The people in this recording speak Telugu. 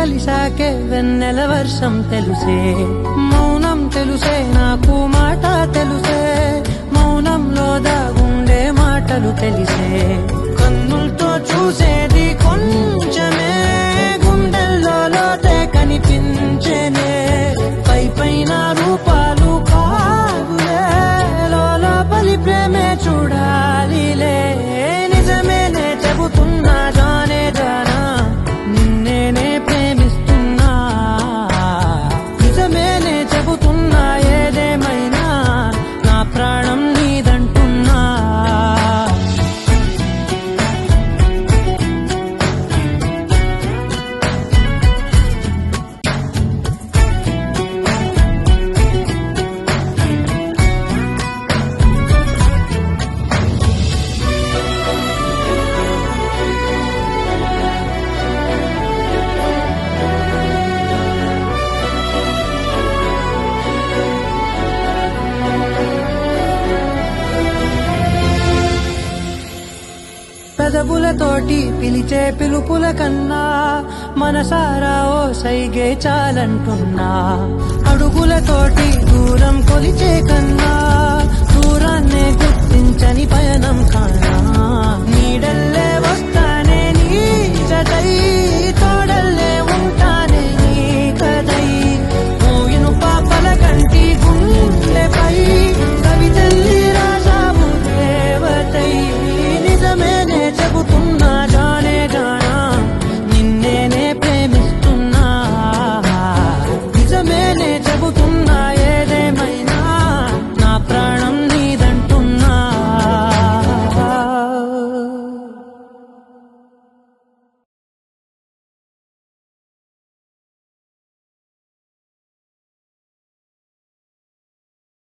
కలిసాకే వెన్నెల వర్షం తెలుసే, మౌనం తెలుసే నాకు మాట తెలుసే, మౌనంలో దాగుండే మాటలు తెలిసే, కన్నులతో చూసేది కొంచెమే, గుండెల్లో లోతే కనిపించేనే, పై పైన రూపాలు కాదులే, లోపలి ప్రేమే చూడాలిలే, నిజమేనే చెబుతున్నా జానే జానా నిన్నేనే ప్రేమిస్తున్నా, నిజమేనే చెబుతున్నా ఏదేమైనా నా ప్రాణం నీదంటున్నా. పెదవులతోటి పిలిచే పిలుపుల కన్నా మనసారా ఓ సైగే చాలంటున్నా, అడుగులతోటి దూరం కొలిచే కన్నా దూరాన్నే గుర్తించని పయనం కానా, నీడల్లే వస్తానే నీ జతై, తోడల్లే ఉంటానే నీ కదై, మోయిను పాపల కంటి గుండెపై కవితల్లి రాజావు దేవతై, నిజమేనే చెబుతున్నా